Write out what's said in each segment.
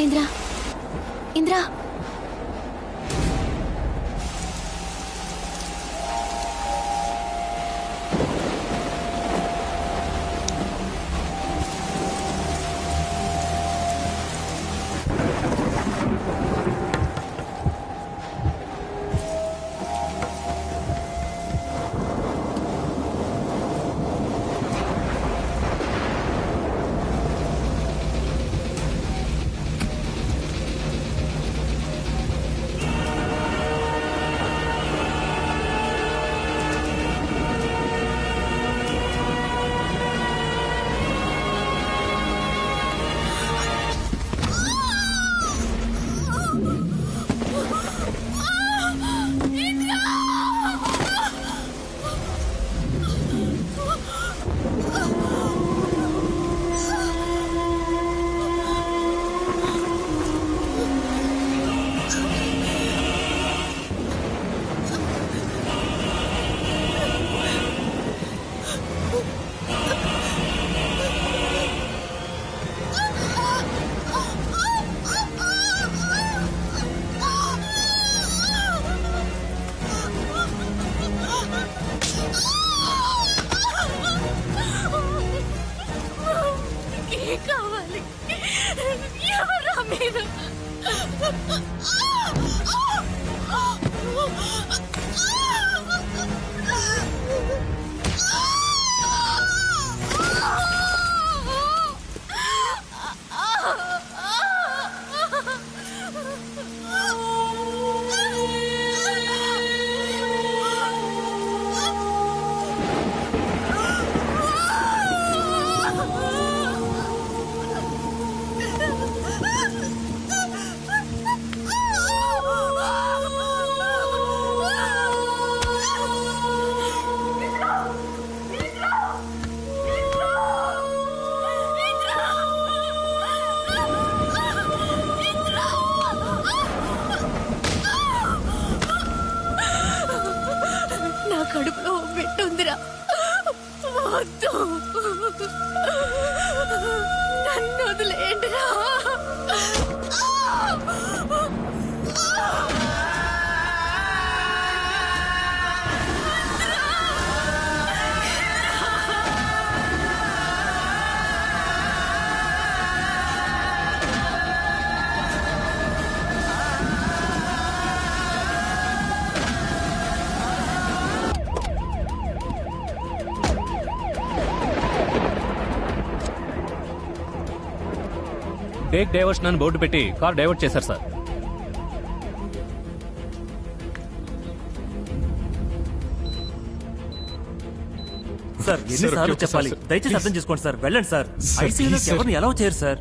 ఇంద్ర ఇంద్ర కావాలి ఎవరా మీరు కడుపులో బిడ్డుందిరా వద్దు నన్ను వదిలేండిరా టేక్ డైవర్షన్ అని బోర్డు పెట్టి కార్ డైవర్ట్ చేశారు సార్. సార్ ఎన్నిసార్లు చెప్పాలి, దయచేసి అర్థం చేసుకోండి సార్. వెళ్ళండి సార్. ఐసీయూలో ఎవరిని ఎలా చేయరు సార్.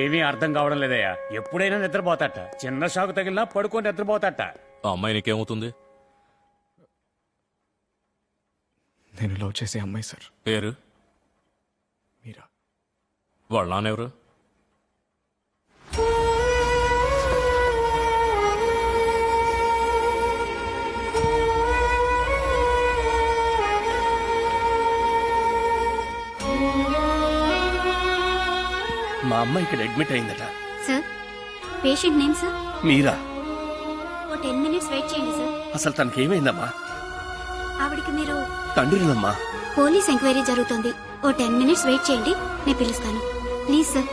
ఏమీ అర్థం కావడం లేదయ్యా. ఎప్పుడైనా నిద్రపోతాట, చిన్న షాకు తగిలినా పడుకొని నిద్రపోతాట. ఆ అమ్మాయి నీకేమవుతుంది? నేను లవ్ చేసే అమ్మాయి సార్. పేరు? మీరా. వాళ్ళ నాన్నెవరు? మా అమ్మ ఇక్కడ అడ్మిట్ అయిందట. Sir patient name sir? మీరా? ఓ 10 minutes వెయిట్ చేయండి సార్. అసలు తనకేమైందమ్మా? ఆవిడికి మీరు తండ్రినమ్మా. పోలీస్ ఎంక్వైరీ జరుగుతుంది. ఓ 10 minutes వెయిట్ చేయండి, నేను పిలుస్తాను. Please sir.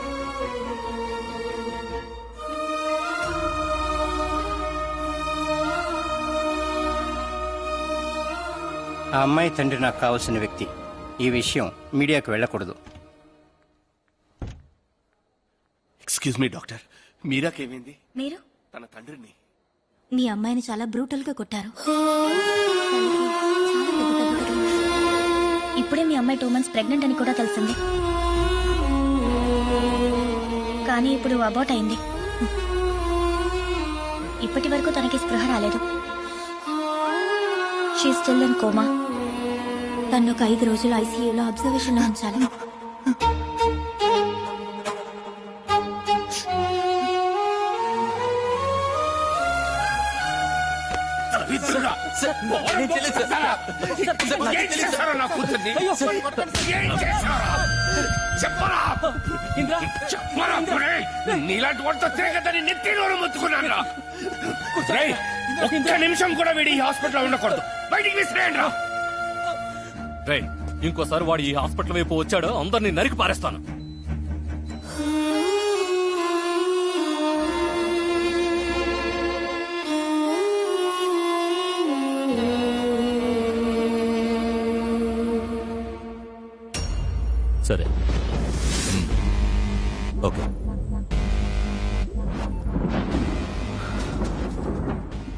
ఆ అమ్మాయి తండ్రి నాకు కావాల్సిన వ్యక్తి. ఈ విషయం మీడియాకు వెళ్ళకూడదు. ఎక్స్క్యూజ్ మీ డాక్టర్, మీరాకేమైంది? మీరు తన తండ్రిని. మీ అమ్మాయిని చాలా బ్రూటల్ గా కొట్టారు. తనకి చాలా పెద్ద దెబ్బ తగిలింది. ఇప్పుడే మీ అమ్మాయి 2 months ప్రెగ్నెంట్ అని కూడా తెలిసింది. కానీ ఇప్పుడు అబార్ట్ అయింది. ఇప్పటి వరకు తనకి స్పృహ రాలేదు. She still in coma. తను ఒక 5 రోజులు ఐసీయూలో అబ్జర్వేషన్ లో ఉంచాలి. దరిద్రుడా. ఏం చేశారో నా కూతుర్ని? ఏం చేశారో? చెప్పరా చెప్పరా పుడే. నీలాంటి వాడితో తిరగదని నెత్తి నోరు మొత్తుకున్నాను. ఒక్క నిమిషం కూడా వీడి ఈ హాస్పిటల్లో ఉండకూడదు. బయటికి విసిరేయండి రా. రే ఇంకోసారి వాడు ఈ హాస్పిటల్ వైపు వచ్చాడో అందరినీ నరికి పారేస్తాను. సరే ఓకే.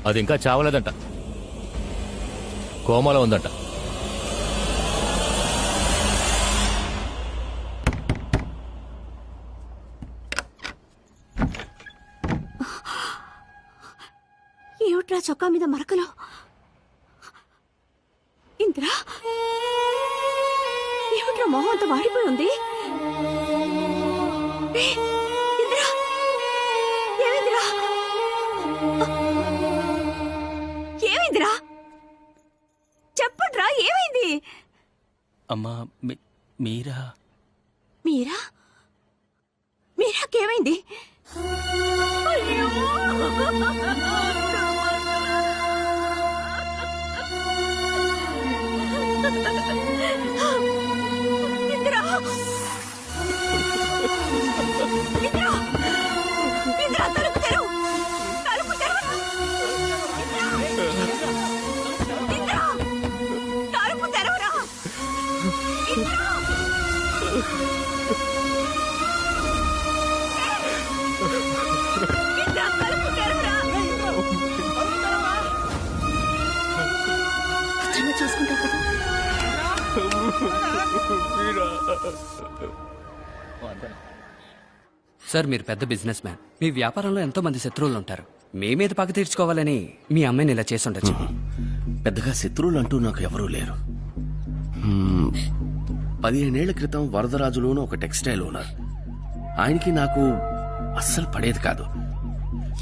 అది ఇంకా చావలేదంట, కోమాలో ఉందంట. ఏమిట్రా చొక్కా మీద మరకలు? ఇంద్రా, ఏమిట్రా మొహం అంత వాడిపోయి ఉంది? ఇంద్రా, ఏమైందిరా? ఏమైందిరా? చెప్పండ్రా, ఏమైంది? అమ్మా మీరా మీరా? మీరాకేమైంది? అయ్యో! ఇంద్రా! ఇంద్రా! ఇంద్రా, తలుపు తెరువు! తలుపు తెరవరా! ఇంద్రా! తలుపు తెరవరా! ఇంద్రా! ఇంద్రా, తలుపు తెరవరా! భద్రంగా చూసుకుంటావు కదా? సార్ మీరు పెద్ద బిజినెస్ మ్యాన్, మీ వ్యాపారంలో ఎంతో మంది శత్రువులు ఉంటారు. మీ మీద పగ తీర్చుకోవాలని మీ అమ్మాయిని ఇలా చేసి ఉండొచ్చు. పెద్దగా శత్రువులు అంటూ నాకు ఎవరూ లేరు. 15 ఏళ్ల క్రితం వరదరాజులోను ఒక టెక్స్టైల్ ఓనర్. ఆయనకి నాకు అస్సలు పడేది కాదు.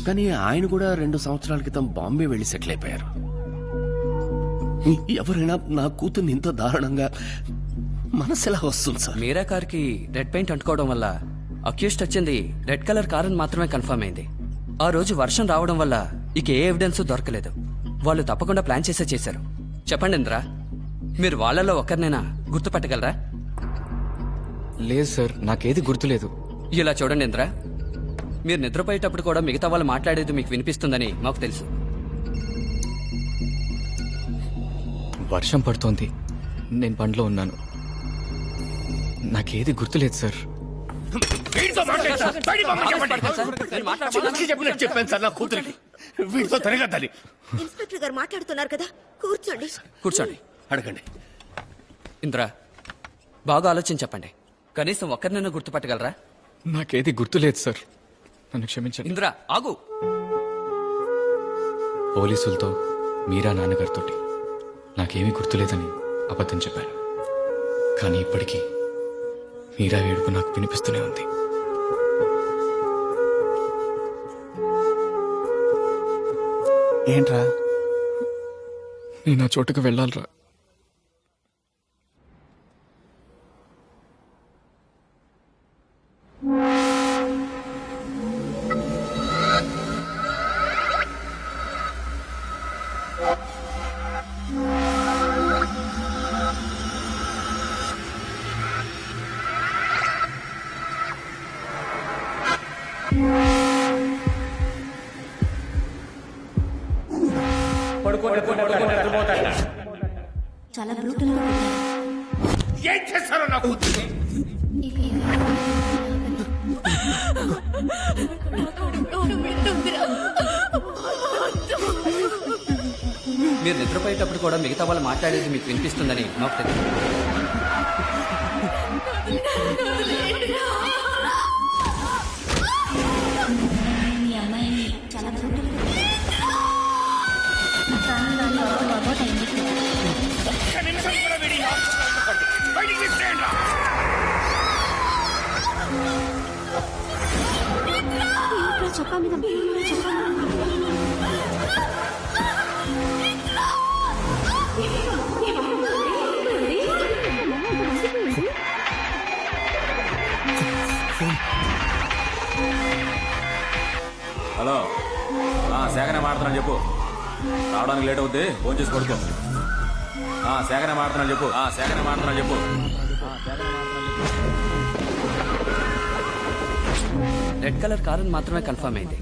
కానీ ఆయన కూడా 2 సంవత్సరాల క్రితం బాంబే వెళ్లి సెటిల్ అయిపోయారు. ఎవరైనా నా కూతుర్ని ఇంత దారుణంగా మనసులా వస్తుంది సార్. మీరా కార్కి రెడ్ పెయింట్ అంటుకోవడం వల్ల అక్యూస్ట్ వచ్చింది రెడ్ కలర్ కార్ అని మాత్రమే కన్ఫర్మ్ అయింది. ఆ రోజు వర్షం రావడం వల్ల ఇక ఏ ఎవిడెన్స్ దొరకలేదు. వాళ్ళు తప్పకుండా ప్లాన్ చేసే చేశారు. చెప్పండి ఇంద్రా, మీరు వాళ్ళలో ఒక్కరినైనా గుర్తుపట్టగలరా? లేదు సార్, నాకేది గుర్తులేదు. ఇలా చూడండి ఇంద్రా, మీరు నిద్రపోయేటప్పుడు కూడా మిగతా వాళ్ళు మాట్లాడేది మీకు వినిపిస్తుందని మాకు తెలుసు. వర్షం పడుతోంది, నేను బండ్లో ఉన్నాను. నాకేది గుర్తులేదు సార్. వీడితో మాట్లాడతా. బయటికి పంపండి, చెప్పండి. చిన్నకి చెప్పినట్టు చెప్పాను సార్ నా కూతురికి. వీడితో తిరగద్దని. ఇన్స్పెక్టర్ గారు మాట్లాడుతున్నారు కదా, కూర్చోండి. కూర్చోండి. అడగండి. ఇంద్రా, బాగా ఆలోచించి చెప్పండి. కనీసం ఒక్కరినైనా గుర్తుపట్టగలరా? నాకేది గుర్తులేదు సార్, నన్ను క్షమించండి. ఇంద్రా ఆగు. పోలీసులతో మీరా నాన్నగారితో నాకేమీ గుర్తులేదని అబద్ధం చెప్పాను. కానీ ఇప్పటికీ మీరా ఏడుపు నాకు వినిపిస్తూనే ఉంది. ఏంట్రా? నేను ఆ చోటుకు వెళ్ళాలరా. చాలా బ్రూటల్ గా కొట్టారు. ఏం చేస్తారో నా కూతుర్ని? ఇక ఏమైంది? మీరు నిద్రపోయేటప్పుడు కూడా మిగతా వాళ్ళు మాట్లాడేది మీకు వినిపిస్తుందని మాకు తెలుసు. మీ అమ్మాయిని చాలా బ్రూటల్ గా కొట్టారు. కానీ వాళ్ళు అబౌట్ అయింది. ఒక్క నిమిషం కూడా వీడి ఈ హాస్పిటల్లో ఉండకూడదు. బయటికి విసిరేయండి రా. ఏమిట్రా చొక్కా మీద చొక్కా మీద హలో సేకరణ మాడుతున్నాను చెప్పు. రావడానికి లేట్ అవుద్ది, ఫోన్ చేసి పడుకో. సేకరణ మాడుతున్నాను చెప్పు. సేకరణ మాడుతున్నాను చెప్పు. రెడ్ కలర్ కార్ అని మాత్రమే కన్ఫర్మ్ అయింది.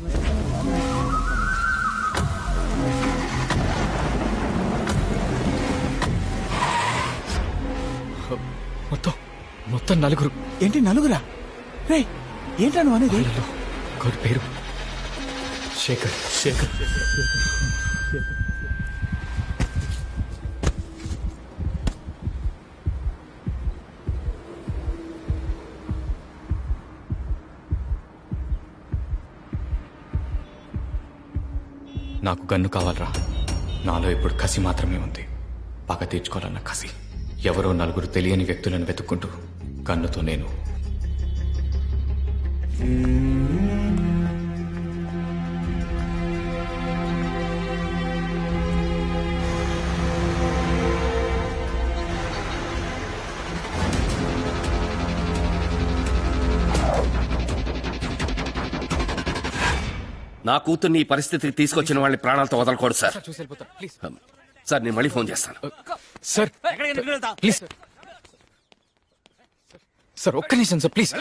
మొత్తం నలుగురు. ఏంటి నలుగురా? రే ఏంటా నువ్వు అనేది? ఒకరి పేరు శేఖర్. శేఖర్ నాకు గన్ను కావాలరా. నాలో ఇప్పుడు కసి మాత్రమే ఉంది. పగ తీర్చుకోవాలన్న కసి. ఎవరో నలుగురు తెలియని వ్యక్తులను వెతుక్కుంటూ గన్నుతో నేను నా కూతుర్ని ఈ పరిస్థితికి తీసుకొచ్చిన వాళ్ళని ప్రాణాలతో వదలకూడదు సార్. సార్ నేను మళ్ళీ ఫోన్ చేస్తాను. సార్ ప్లీజ్ సార్, ఒక్క నిమిషం సార్ ప్లీజ్.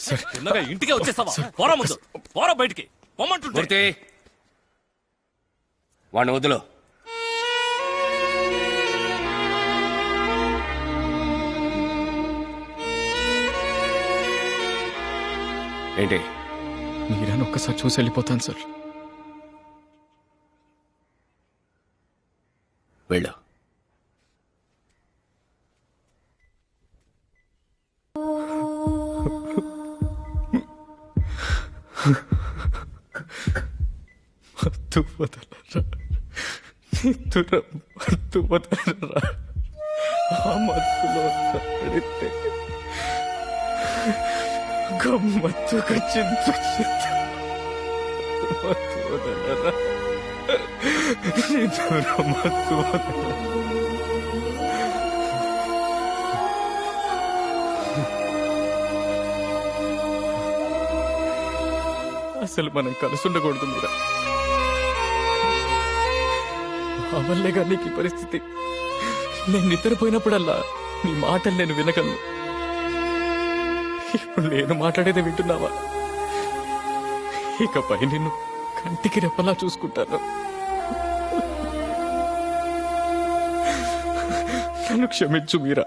సార్ చిన్నగా ఇంటికే వచ్చేస్తావా? పోరా ముందు, పోరా బయటికి పొమ్మంటుంటే. మూర్తి వాడిని వదిలో. ఏంటి? మీరాని ఒక్కసారి చూసి వెళ్ళిపోతాను సార్. వెళ్ళు. మత్తు వదలరా, నిద్దుర మత్తు వదలరా. ఆ మత్తులో పడితే గమ్మత్తుగా చింతు మత్తు వదలరా, నిద్దుర మత్తు వదలరా. అసలు మనం కలిసి ఉండకూడదు మీరా. ఆ వల్లేగా నీకు ఈ పరిస్థితి. నేను నిద్రపోయినప్పుడల్లా నీ మాటలు నేను వినగలను. ఇప్పుడు నేను మాట్లాడేది వింటున్నావా? ఇకపై నిన్ను కంటికి రెప్పలా చూసుకుంటాను. నన్ను క్షమించు మీరా.